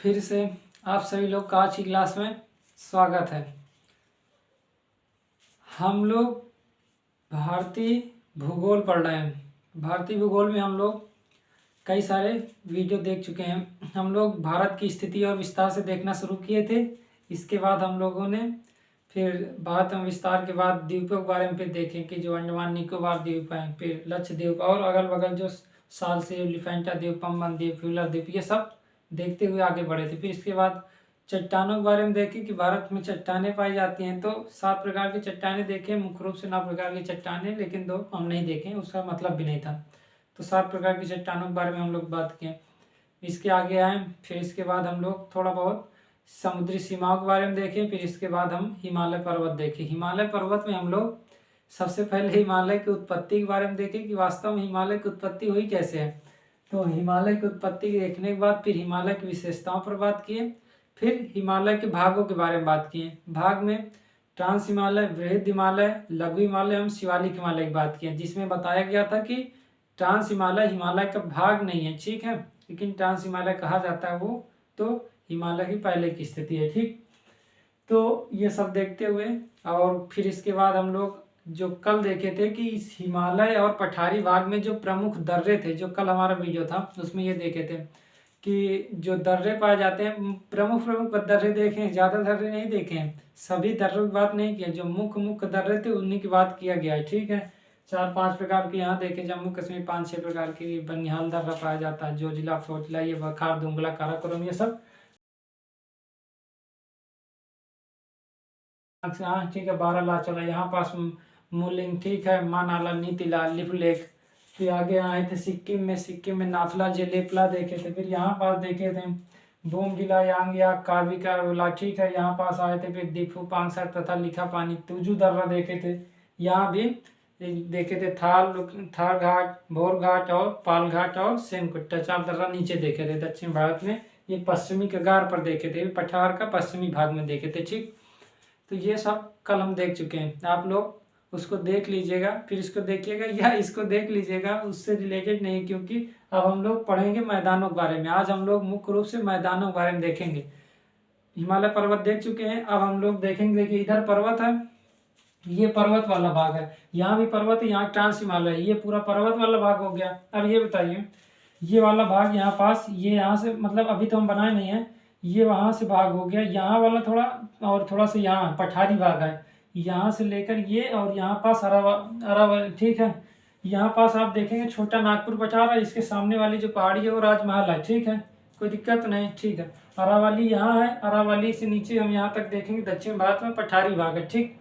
फिर से आप सभी लोग का आज की क्लास में स्वागत है। हम लोग भारतीय भूगोल पढ़ रहे हैं। भारतीय भूगोल में हम लोग कई सारे वीडियो देख चुके हैं। हम लोग भारत की स्थिति और विस्तार से देखना शुरू किए थे। इसके बाद हम लोगों ने फिर भारत में विस्तार के बाद द्वीपों के बारे में फिर देखें कि जो अंडमान निकोबार द्वीप हैं, फिर लक्षद्वीप और अगल बगल जो साल से एलिफेंटा द्वीप, पंबन द्वीप, व्हीलर द्वीप, ये सब देखते हुए आगे बढ़े थे। फिर इसके बाद चट्टानों के बारे में देखें कि भारत में चट्टानें पाई जाती हैं। तो 7 प्रकार की चट्टानें देखें, मुख्य रूप से 9 प्रकार की चट्टानें, लेकिन 2 हम नहीं देखें, उसका मतलब भी नहीं था। तो 7 प्रकार की चट्टानों के बारे में हम लोग बात किए। इसके आगे आए, फिर इसके बाद हम लोग थोड़ा बहुत समुद्री सीमाओं के बारे में देखें। फिर इसके बाद हम हिमालय पर्वत देखें। हिमालय पर्वत में हम लोग सबसे पहले हिमालय की उत्पत्ति के बारे में देखें कि वास्तव में हिमालय की उत्पत्ति हुई कैसे है। तो हिमालय की उत्पत्ति देखने के बाद फिर हिमालय की विशेषताओं पर बात किए। फिर हिमालय के भागों के बारे में बात किए। भाग में ट्रांस हिमालय, वृहद हिमालय, लघु हिमालय एवं शिवालिक हिमालय की बात किए, जिसमें बताया गया था कि ट्रांस हिमालय हिमालय का भाग नहीं है, ठीक है, लेकिन ट्रांस हिमालय कहा जाता है वो तो हिमालय की पहले की स्थिति है, ठीक। तो ये सब देखते हुए और फिर इसके बाद हम लोग जो कल देखे थे कि इस हिमालय और पठारी भाग में जो प्रमुख दर्रे थे, जो कल हमारा वीडियो था उसमें ये देखे थे कि जो दर्रे पाए जाते हैं, प्रमुख दर्रे देखे हैं, ज़्यादा दर्रे नहीं देखे हैं, सभी दर्रों की बात नहीं की है, जो मुख्य दर्रे थे उन्हीं की बात किया गया है, ठीक है। 4-5 प्रकार के यहाँ देखे, जम्मू कश्मीर 5-6 प्रकार की बनिहाल दर्रा पाया जाता है, जोजिला, फोजिला, ये बखार, दुंगला, काराकोरम, ये सब। हाँ ठीक है, बारालाचा, यहाँ पास मुलिंग, ठीक है, मानाला, नीतिला, लिपुलेख। फिर आगे आए थे सिक्किम में नाथला, जेलेपला देखे थे। फिर यहाँ पास देखे थे बोमडिला, यांगयाक, कार्बिका, ठीक है, यहाँ पास आए थे। फिर दिफू, पांगसर तथा लिखा पानी, तुजू दर्रा देखे थे। यहाँ भी देखे थे थार घाट, भोर घाट और पाल घाट और सेमकुट्टा, 4 दर्रा नीचे देखे थे दक्षिण भारत में। ये पश्चिमी कगार पर देखे थे, पठार का पश्चिमी भाग में देखे थे, ठीक। तो ये सब कल हम देख चुके हैं, आप लोग उसको देख लीजिएगा, फिर इसको देखिएगा या इसको देख लीजिएगा, उससे रिलेटेड नहीं, क्योंकि अब हम लोग पढ़ेंगे मैदानों के बारे में। आज हम लोग मुख्य रूप से मैदानों के बारे में देखेंगे। हिमालय पर्वत देख चुके हैं, अब हम लोग देखेंगे। देखिए इधर पर्वत है, ये पर्वत वाला भाग है, यहाँ भी पर्वत है, यहाँ ट्रांस हिमालय, ये पूरा पर्वत वाला भाग हो गया। अब ये बताइए, ये वाला भाग यहाँ पास, ये यहाँ से मतलब अभी तो हम बनाए नहीं है, ये वहाँ से भाग हो गया, यहाँ वाला थोड़ा और थोड़ा सा यहाँ पठारी भाग है, यहाँ से लेकर ये और यहाँ पास अरावली, ठीक है। यहाँ पास आप देखेंगे छोटा नागपुर पठार है, इसके सामने वाली जो पहाड़ी है वो राजमहल है, ठीक है, कोई दिक्कत नहीं, ठीक है। अरावली यहाँ है, अरावली से नीचे हम यहाँ तक देखेंगे दक्षिण भारत में पठारी भाग है, ठीक।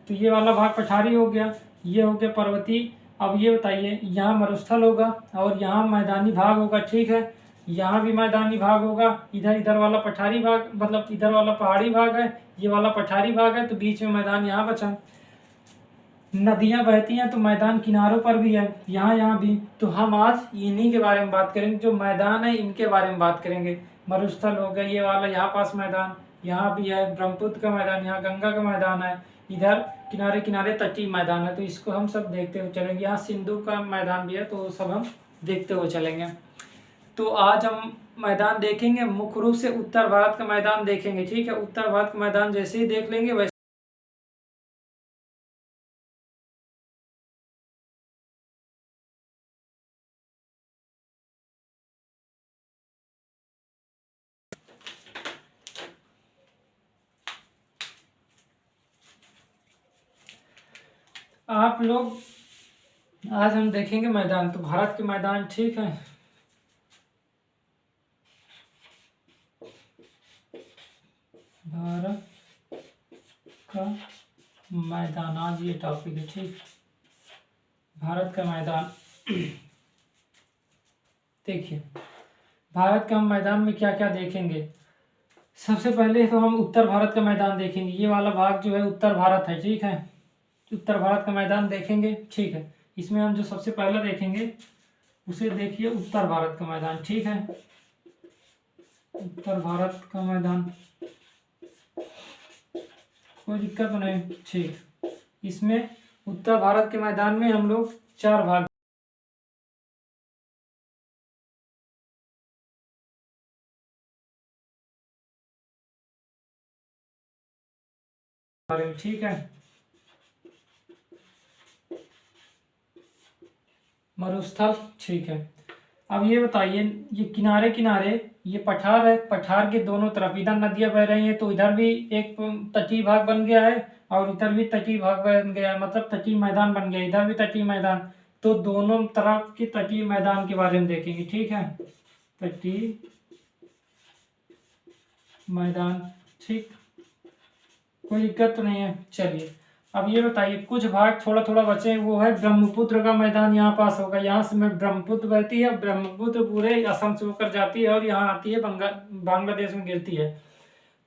तो ये वाला भाग पठारी हो गया, ये हो गया पर्वतीय। अब ये बताइए, यहाँ मरुस्थल होगा और यहाँ मैदानी भाग होगा, ठीक है, यहाँ भी मैदानी भाग होगा। इधर वाला पठारी भाग, मतलब इधर वाला पहाड़ी भाग है, ये वाला पठारी भाग है, तो बीच में मैदान यहाँ बचा। नदियाँ बहती हैं तो मैदान किनारों पर भी है, यहाँ भी। तो हम आज इन्हीं के बारे में बात करेंगे, जो मैदान है इनके बारे में बात करेंगे। मरुस्थल हो गया ये वाला, यहाँ पास मैदान, यहाँ भी है ब्रह्मपुत्र का मैदान, यहाँ गंगा का मैदान है, इधर किनारे किनारे तटीय मैदान है, तो इसको हम सब देखते हुए चलेंगे। यहाँ सिंधु का मैदान भी है, तो सब हम देखते हुए चलेंगे। तो आज हम मैदान देखेंगे, मुख्य रूप से उत्तर भारत का मैदान देखेंगे, ठीक है। उत्तर भारत का मैदान जैसे ही देख लेंगे वैसे आप लोग, आज हम देखेंगे मैदान, तो भारत के मैदान, ठीक है। भारत का मैदान, आज ये टॉपिक है, ठीक। भारत का मैदान देखिए, भारत के हम मैदान में क्या क्या देखेंगे। सबसे पहले तो हम उत्तर भारत का मैदान देखेंगे, ये वाला भाग जो है उत्तर भारत है, ठीक है। उत्तर भारत का मैदान देखेंगे, ठीक है। इसमें हम जो सबसे पहला देखेंगे उसे देखिए, उत्तर भारत का मैदान, ठीक है। उत्तर भारत का मैदान, कोई दिक्कत नहीं, ठीक। इसमें उत्तर भारत के मैदान में हम लोग 4 भाग ठीक है। मरुस्थल, ठीक है। अब ये बताइए, ये किनारे किनारे ये पठार है, पठार के दोनों तरफ इधर नदियां बह रही हैं, तो इधर भी एक तटीय भाग बन गया है और इधर भी तटीय भाग बन गया है, मतलब तटीय मैदान बन गया, इधर भी तटीय मैदान। तो दोनों तरफ की तटीय मैदान के बारे में देखेंगे, ठीक है। तटीय मैदान, ठीक, कोई दिक्कत तो नहीं है। चलिए अब ये बताइए, कुछ भाग थोड़ा थोड़ा बचे हैं, वो है ब्रह्मपुत्र का मैदान यहाँ पास होगा, यहाँ से में ब्रह्मपुत्र बहती है, ब्रह्मपुत्र पूरे असम से होकर जाती है और यहाँ आती है बांग्लादेश में गिरती है।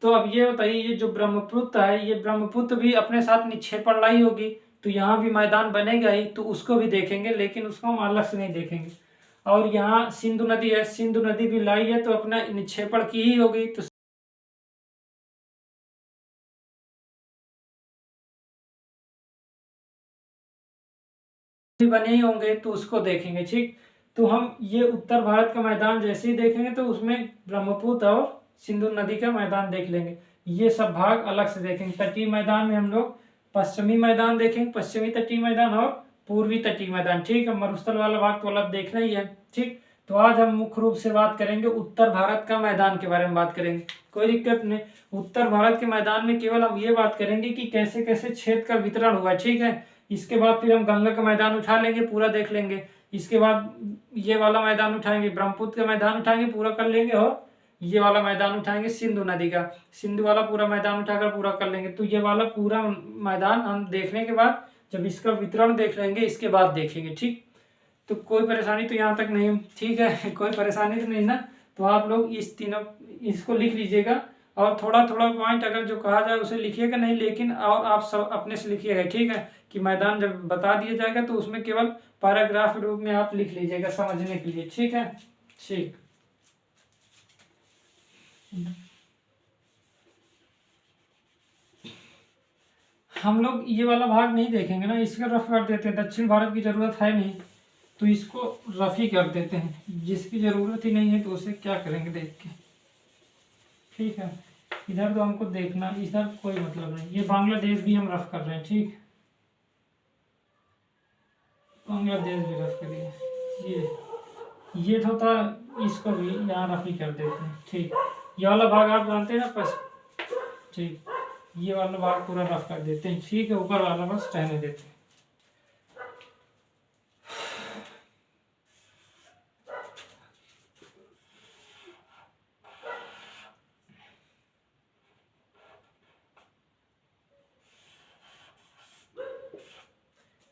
तो अब ये बताइए, ये जो ब्रह्मपुत्र है, ये ब्रह्मपुत्र भी अपने साथ निक्षेपण लाई होगी, तो यहाँ भी मैदान बनेगा ही, तो उसको भी देखेंगे, लेकिन उसको हम अलग से नहीं देखेंगे। और यहाँ सिंधु नदी है, सिंधु नदी भी लाई है, तो अपना निक्षेपण की ही होगी, तो बने ही होंगे, तो उसको देखेंगे, ठीक। तो हम ये उत्तर भारत का मैदान जैसे ही देखेंगे, तो उसमें ब्रह्मपुत्र और सिंधु नदी का मैदान देख लेंगे। ये सब भाग अलग से देखेंगे। तटीय मैदान में हम लोग पश्चिमी मैदान देखेंगे, पश्चिमी तटीय मैदान और पूर्वी तटीय मैदान, ठीक है। मरुस्थल वाला भाग तो अलग देखना ही है, ठीक। तो आज हम मुख्य रूप से बात करेंगे उत्तर भारत का मैदान के बारे में बात करेंगे, कोई दिक्कत नहीं। उत्तर भारत के मैदान में केवल हम ये बात करेंगे कि कैसे कैसे क्षेत्र का वितरण हुआ, ठीक है। इसके बाद फिर हम गंगा का मैदान उठा लेंगे, पूरा देख लेंगे। इसके बाद ये वाला मैदान उठाएंगे, ब्रह्मपुत्र का मैदान उठाएंगे, पूरा कर लेंगे। और ये वाला मैदान उठाएंगे सिंधु नदी का, सिंधु वाला पूरा मैदान उठाकर पूरा कर लेंगे। तो ये वाला पूरा मैदान हम देखने के बाद जब इसका वितरण देख लेंगे, इसके बाद देखेंगे, ठीक। तो कोई परेशानी तो यहाँ तक नहीं, ठीक है। कोई परेशानी तो नहीं ना। तो आप लोग इस तीनों इसको लिख लीजिएगा, और थोड़ा थोड़ा पॉइंट अगर जो कहा जाए उसे लिखिएगा नहीं, लेकिन और आप सब अपने से लिखिएगा, ठीक है। कि मैदान जब बता दिया जाएगा तो उसमें केवल पैराग्राफ रूप में आप लिख लीजिएगा समझने के लिए, ठीक है। ठीक, हम लोग ये वाला भाग नहीं देखेंगे ना, इसका रफ कर देते हैं। दक्षिण भारत की जरूरत है नहीं, तो इसको रफ ही कर देते हैं। जिसकी जरूरत ही नहीं है तो उसे क्या करेंगे देख के, ठीक है। इधर तो हमको देखना, इधर कोई मतलब नहीं। ये बांग्लादेश भी हम रफ कर रहे हैं, ठीक। बांग्लादेश भी रफ करिए। ये तो था, इसको भी यहाँ रफ ही कर देते हैं, ठीक। ये वाला भाग आप जानते हैं ना, बस, ठीक। ये वाला भाग पूरा रफ कर देते हैं, ठीक है। ऊपर वाला बस रहने देते हैं।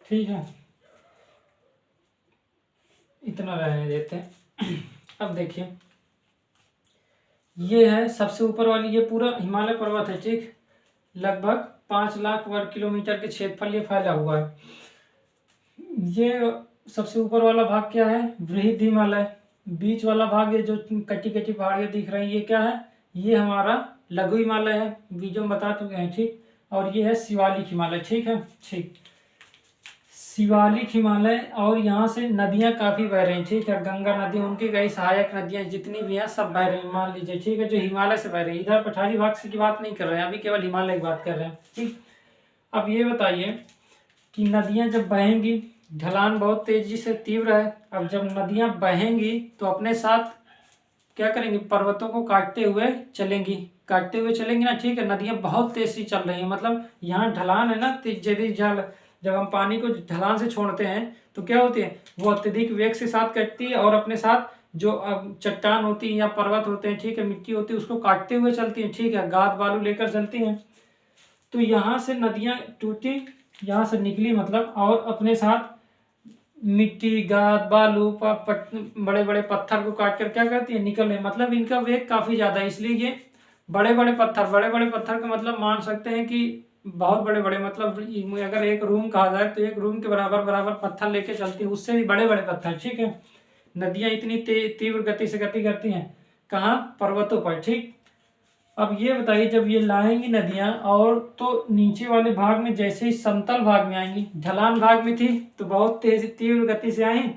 ठीक है, इतना रहने देते हैं। अब देखिए, ये है सबसे ऊपर वाली, ये पूरा हिमालय पर्वत है, ठीक। लगभग 5 लाख वर्ग किलोमीटर के क्षेत्रफल ये फैला हुआ है। ये सबसे ऊपर वाला भाग क्या है, वृहद हिमालय। बीच वाला भाग, ये जो कटी कटी पहाड़ियाँ दिख रही है, ये क्या है, ये हमारा लघु हिमालय है, बीजों बता चुके हैं, ठीक। और ये है शिवालिक हिमालय, ठीक है, ठीक। शिवालिक हिमालय, और यहाँ से नदियाँ काफ़ी बह रही हैं, ठीक है। गंगा नदी, उनकी कई सहायक नदियाँ जितनी भी हैं सब बह रही हैं, मान लीजिए, ठीक है, जो हिमालय से बह रही है। इधर पठारी भाग से की बात नहीं कर रहे हैं, अभी केवल हिमालय की बात कर रहे हैं, ठीक। अब ये बताइए कि नदियाँ जब बहेंगी, ढलान बहुत तेजी से तीव्र है। अब जब नदियाँ बहेंगी तो अपने साथ क्या करेंगी, पर्वतों को काटते हुए चलेंगी, काटते हुए चलेंगी ना, ठीक है। नदियाँ बहुत तेज से चल रही हैं, मतलब यहाँ ढलान है ना, तेज जब हम पानी को ढलान से छोड़ते हैं तो क्या होती है, वो अत्यधिक वेग से साथ कटती है, और अपने साथ जो चट्टान होती है या पर्वत होते हैं, ठीक है, मिट्टी होती है, उसको काटते हुए चलती हैं, ठीक है, गाद बालू लेकर चलती हैं। तो यहाँ से नदियाँ टूटी, यहाँ से निकली मतलब, और अपने साथ मिट्टी, गाद बालू, बड़े बड़े पत्थर को काट कर क्या करती है, निकल रहे, मतलब इनका वेग काफ़ी ज़्यादा है। इसलिए ये बड़े बड़े पत्थर का मतलब मान सकते हैं कि बहुत बड़े बड़े, मतलब अगर एक रूम कहा जाए तो एक रूम के बराबर पत्थर लेके चलती है, उससे भी बड़े बड़े पत्थर, ठीक है। नदियाँ इतनी तीव्र गति से गति करती हैं, कहाँ, पर्वतों पर, ठीक। अब ये बताइए, जब ये लाएंगी नदियाँ, और तो नीचे वाले भाग में जैसे ही समतल भाग में आएंगी, ढलान भाग में थी तो बहुत तेज तीव्र गति से आई,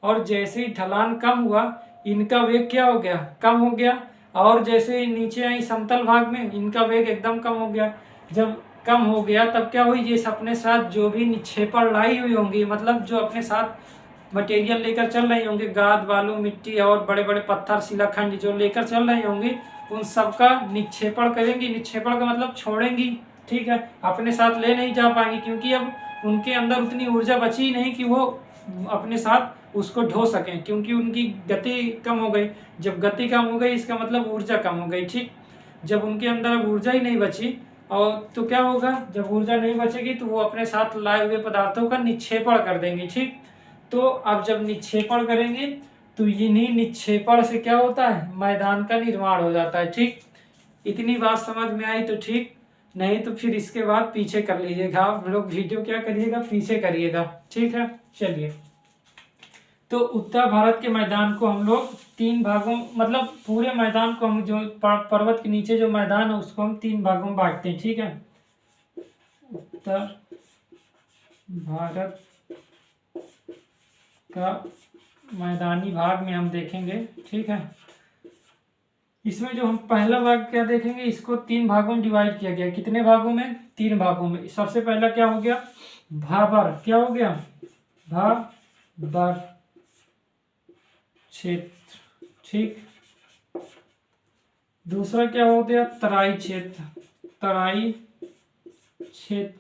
और जैसे ही ढलान कम हुआ, इनका वेग क्या हो गया, कम हो गया। और जैसे ही नीचे आई समतल भाग में, इनका वेग एकदम कम हो गया। जब कम हो गया तब क्या हुई, ये अपने साथ जो भी निक्षेपण लाई हुई होंगी, मतलब जो अपने साथ मटेरियल लेकर चल रही होंगी, गाद बालू मिट्टी और बड़े बड़े पत्थर शिलाखंड जो लेकर चल रही होंगी, उन सबका निक्षेपण करेंगी। निक्षेपण का मतलब छोड़ेंगी, ठीक है, अपने साथ ले नहीं जा पाएंगी, क्योंकि अब उनके अंदर उतनी ऊर्जा बची ही नहीं कि वो अपने साथ उसको ढो सकें, क्योंकि उनकी गति कम हो गई। जब गति कम हो गई इसका मतलब ऊर्जा कम हो गई, ठीक। जब उनके अंदर अब ऊर्जा ही नहीं बची और तो क्या होगा, जब ऊर्जा नहीं बचेगी तो वो अपने साथ लाए हुए पदार्थों का निक्षेपण कर देंगे, ठीक। तो अब जब निक्षेपण करेंगे तो इन्हीं निक्षेपण से क्या होता है, मैदान का निर्माण हो जाता है, ठीक। इतनी बात समझ में आई तो ठीक, नहीं तो फिर इसके बाद पीछे कर लीजिएगा आप लोग, वीडियो क्या करिएगा, पीछे करिएगा, ठीक है। चलिए, तो उत्तर भारत के मैदान को हम लोग 3 भागों, मतलब पूरे मैदान को हम जो पर्वत के नीचे जो मैदान है उसको हम 3 भागों में बांटते हैं, ठीक है। उत्तर भारत का मैदानी भाग में हम देखेंगे, ठीक है। इसमें जो हम पहला भाग क्या देखेंगे, इसको 3 भागों में डिवाइड किया गया। कितने भागों में, 3 भागों में। सबसे पहला क्या हो गया, भाबर, क्या हो गया, भाबर क्षेत्र, ठीक। दूसरा क्या हो गया, तराई क्षेत्र, तराई क्षेत्र।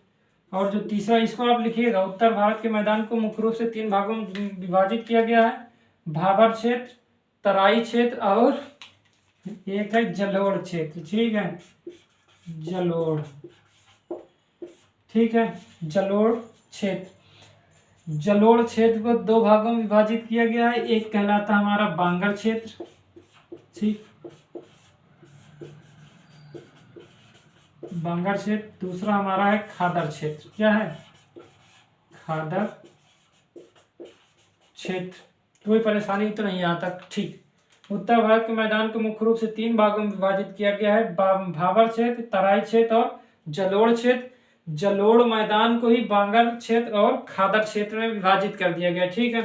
और जो तीसरा, इसको आप लिखिएगा, उत्तर भारत के मैदान को मुख्य रूप से 3 भागों में विभाजित किया गया है, भाबर क्षेत्र, तराई क्षेत्र और एक है जलोढ़ क्षेत्र, ठीक है, जलोढ़, ठीक है, जलोढ़ क्षेत्र। जलोढ़ क्षेत्र को 2 भागों में विभाजित किया गया है, एक कहलाता है हमारा बांगर क्षेत्र, ठीक, बांगर क्षेत्र। दूसरा हमारा है खादर क्षेत्र, क्या है, खादर क्षेत्र। कोई परेशानी तो नहीं आता, ठीक। उत्तर भारत के मैदान को मुख्य रूप से 3 भागों में विभाजित किया गया है, भाबर क्षेत्र, तराई क्षेत्र और जलोढ़ क्षेत्र। जलोढ़ मैदान को ही बांगर क्षेत्र और खादर क्षेत्र में विभाजित कर दिया गया, ठीक है।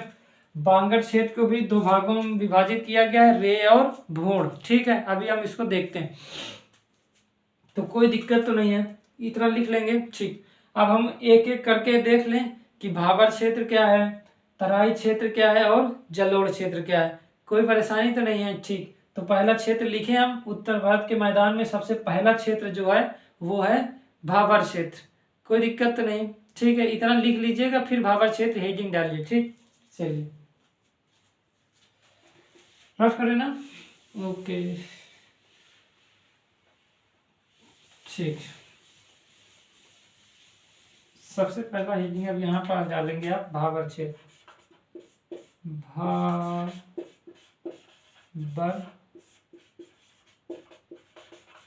बांगर क्षेत्र को भी 2 भागों में विभाजित किया गया है, रे और भूण, ठीक है। अभी हम इसको देखते हैं, तो कोई दिक्कत तो नहीं है, इतना लिख लेंगे, ठीक। अब हम एक एक करके देख लें कि भाबर क्षेत्र क्या है, तराई क्षेत्र क्या है और जलोढ़ क्षेत्र क्या है। कोई परेशानी तो नहीं है, ठीक। तो पहला क्षेत्र लिखे हम, उत्तर भारत के मैदान में सबसे पहला क्षेत्र जो है वो है भाबर क्षेत्र। कोई दिक्कत तो नहीं, ठीक है, इतना लिख लीजिएगा, फिर भाबर क्षेत्र हेडिंग डालिए, ठीक। चलिए, रफ करें ना, ओके, ठीक। सबसे पहला हेडिंग अब यहाँ पर डालेंगे आप, भाबर क्षेत्र, भाबर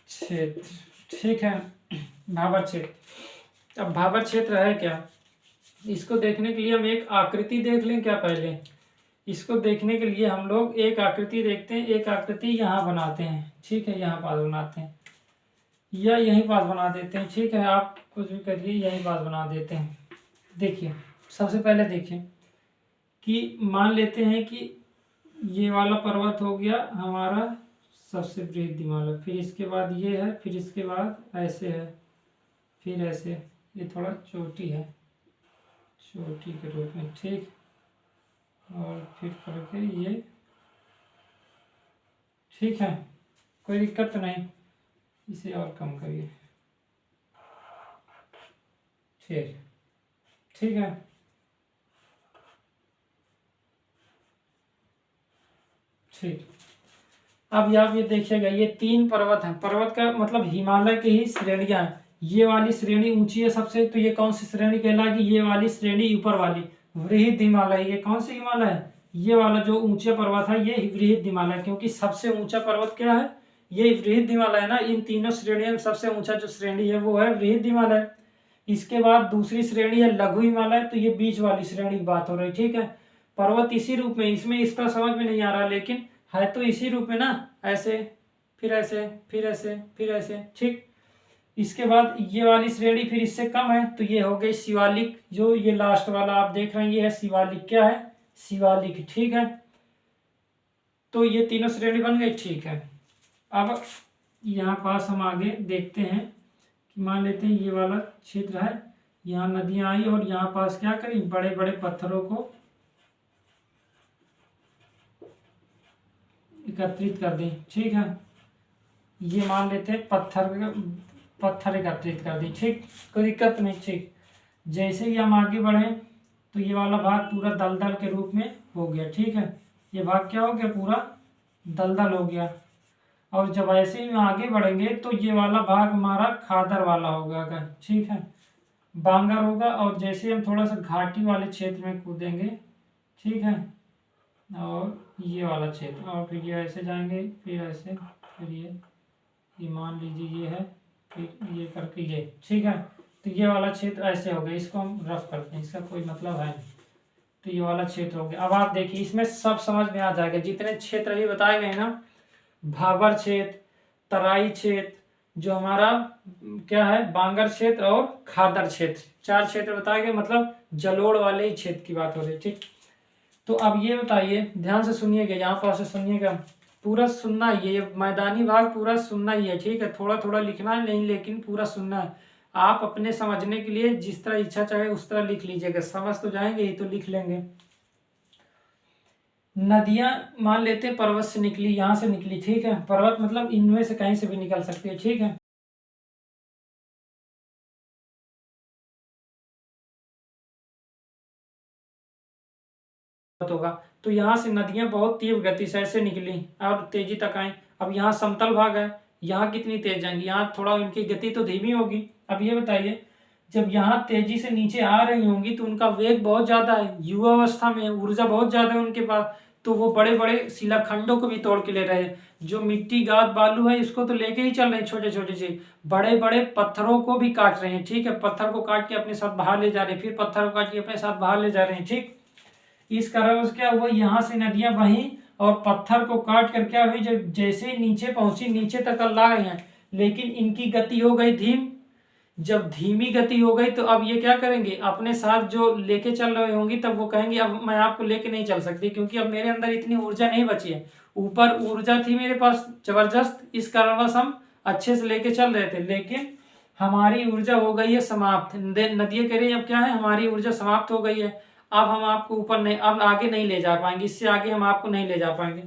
क्षेत्र, ठीक है, भाबर क्षेत्र। अब भाबर क्षेत्र है क्या, इसको देखने के लिए हम एक आकृति देख लें क्या पहले। इसको देखने के लिए हम लोग एक आकृति देखते हैं, एक आकृति यहाँ बनाते हैं, ठीक है, यहाँ पास बनाते हैं या यहीं पास बना देते हैं, ठीक है, आप कुछ भी करिए, यहीं पास बना देते हैं। देखिए, सबसे पहले देखिए कि मान लेते हैं कि ये वाला पर्वत हो गया हमारा सबसे बृहद हिमालय, फिर इसके बाद ये है, फिर इसके बाद ऐसे है, फिर ऐसे, ये थोड़ा चोटी है, चोटी के रूप में, ठीक, और फिर करके ये, ठीक है, कोई दिक्कत तो नहीं। इसे और कम करिए, ठीक, ठीक है, ठीक। अब आप ये देखिएगा, ये 3 पर्वत हैं, पर्वत का मतलब हिमालय की ही श्रेणियां हैं। ये वाली श्रेणी ऊंची है सबसे, तो ये कौन सी श्रेणी कहलाएगी, ये वाली श्रेणी ऊपर वाली वृहद हिमालय। ये कौन सी हिमालय है, ये वाला जो ऊंचा पर्वत है ये वृहद हिमालय, क्योंकि सबसे ऊंचा पर्वत क्या है, ये वृहद हिमालय है ना। इन तीनों श्रेणियों में सबसे ऊंचा जो श्रेणी है वो है वृहद हिमालय। इसके बाद दूसरी श्रेणी है लघु हिमालय, तो ये बीच वाली श्रेणी की बात हो रही, ठीक है। पर्वत इसी रूप में, इसमें इसका समझ में नहीं आ रहा, लेकिन है तो इसी रूप में ना, ऐसे, फिर ऐसे, फिर ऐसे, फिर ऐसे, ठीक। इसके बाद ये वाली श्रेणी फिर इससे कम है, तो ये हो गई शिवालिक, जो ये लास्ट वाला आप देख रहे हैं ये है शिवालिक, क्या है, शिवालिक, ठीक है। तो ये तीनों श्रेणी बन गई, ठीक है। अब यहाँ पास हम आगे देखते हैं मान लेते हैं ये वाला क्षेत्र है, यहाँ नदियाँ आई और यहाँ पास क्या करी, बड़े बड़े पत्थरों को एकत्रित कर दी। ठीक है, ये मान लेते हैं पत्थर एकत्रित कर दी। ठीक, कोई दिक्कत नहीं। ठीक, जैसे ही हम आगे बढ़े तो ये वाला भाग पूरा दलदल के रूप में हो गया। ठीक है, ये भाग क्या हो गया, पूरा दलदल हो गया। और जब ऐसे ही आगे बढ़ेंगे तो ये वाला भाग हमारा खादर वाला होगा। ठीक है, बांगर होगा। और जैसे हम थोड़ा सा घाटी वाले क्षेत्र में कूदेंगे, ठीक है, और ये वाला क्षेत्र, और फिर ये ऐसे जाएंगे, फिर ऐसे, फिर ये मान लीजिए ये है, फिर ये करके ये। ठीक है, तो ये वाला क्षेत्र ऐसे हो गया। इसको हम रफ करते हैं, इसका कोई मतलब है नहीं। तो ये वाला क्षेत्र हो गया। अब आप देखिए, इसमें सब समझ में आ जाएगा। जितने क्षेत्र अभी बताए गए ना, भाबर क्षेत्र, तराई क्षेत्र, जो हमारा क्या है, बांगर क्षेत्र और खादर क्षेत्र, 4 क्षेत्र बताए गए। मतलब जलोढ़ वाले ही क्षेत्र की बात हो रही है। ठीक, तो अब ये बताइए, ध्यान से सुनिएगा, यहाँ पर से सुनिएगा, पूरा सुनना ही है। ये मैदानी भाग पूरा सुनना ही है। ठीक है, थोड़ा थोड़ा लिखना है नहीं, लेकिन पूरा सुनना है। आप अपने समझने के लिए जिस तरह इच्छा चाहे उस तरह लिख लीजिएगा। समझ तो जाएंगे ही तो लिख लेंगे। नदियां मान लेते हैं पर्वत से निकली, यहाँ से निकली। ठीक है, पर्वत मतलब इनमें से कहीं से भी निकल सकती है। ठीक है, होगा तो यहाँ से नदियां बहुत तीव्र गति से ऐसे निकली और तेजी तक आई। अब यहाँ समतल भाग है, यहाँ कितनी तेज जाएंगी, यहाँ थोड़ा इनकी गति तो धीमी होगी। अब ये बताइए, जब यहाँ तेजी से नीचे आ रही होंगी तो उनका वेग बहुत ज्यादा है, युवा अवस्था में ऊर्जा बहुत ज्यादा है उनके पास, तो वो बड़े बड़े शिलाखंडों को भी तोड़ के ले रहे हैं। जो मिट्टी गाद बालू है इसको तो लेके ही चल रहे हैं, छोटे छोटे से बड़े बड़े पत्थरों को भी काट रहे हैं। ठीक है, पत्थर को काट के अपने साथ बाहर ले जा रहे हैं, फिर पत्थर को काट के अपने साथ बाहर ले जा रहे हैं। ठीक, इस कारण क्या हुआ, यहाँ से नदियां बही और पत्थर को काट कर क्या हुई, जब जैसे नीचे पहुंची, नीचे तक ला गई हैं, लेकिन इनकी गति हो गई धीम। जब धीमी गति हो गई तो अब ये क्या करेंगे, अपने साथ जो लेके चल रहे होंगी, तब वो कहेंगे अब मैं आपको लेके नहीं चल सकती, क्योंकि अब मेरे अंदर इतनी ऊर्जा नहीं बची है। ऊपर ऊर्जा थी मेरे पास जबरदस्त, इस कारणवश हम अच्छे से लेके चल रहे थे, लेकिन हमारी ऊर्जा हो गई है समाप्त। नदियां कह रही है अब क्या है, हमारी ऊर्जा समाप्त हो गई है, अब हम आपको ऊपर नहीं, अब आगे नहीं ले जा पाएंगे, इससे आगे हम आपको नहीं ले जा पाएंगे।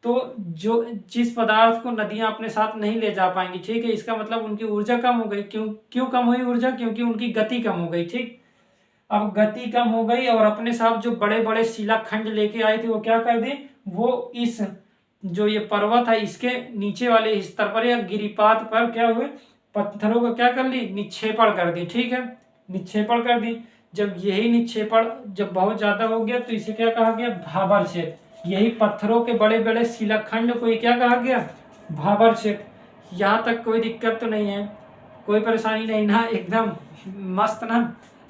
तो जो जिस पदार्थ को नदियां अपने साथ नहीं ले जा पाएंगी, ठीक है, इसका मतलब उनकी ऊर्जा कम हो गई। क्यों कम हुई ऊर्जा, क्योंकि उनकी गति कम हो गई। ठीक, अब गति कम हो गई और अपने साथ जो बड़े बड़े शिलाखंड लेके आए थे वो क्या कर दी, वो इस जो ये पर्वत है इसके नीचे वाले स्तर पर या गिरिपात पर क्या हुए, पत्थरों को क्या कर ली, निक्षेपण कर दी। ठीक है, निक्षेपण कर दी। जब यही निक्षेपण जब बहुत ज्यादा हो गया तो इसे क्या कहा गया, भाबर क्षेत्र। यही पत्थरों के बड़े बड़े शिलाखंड को क्या कहा गया, भाबर क्षेत्र। यहाँ तक कोई दिक्कत तो नहीं है, कोई परेशानी नहीं ना, एकदम मस्त ना,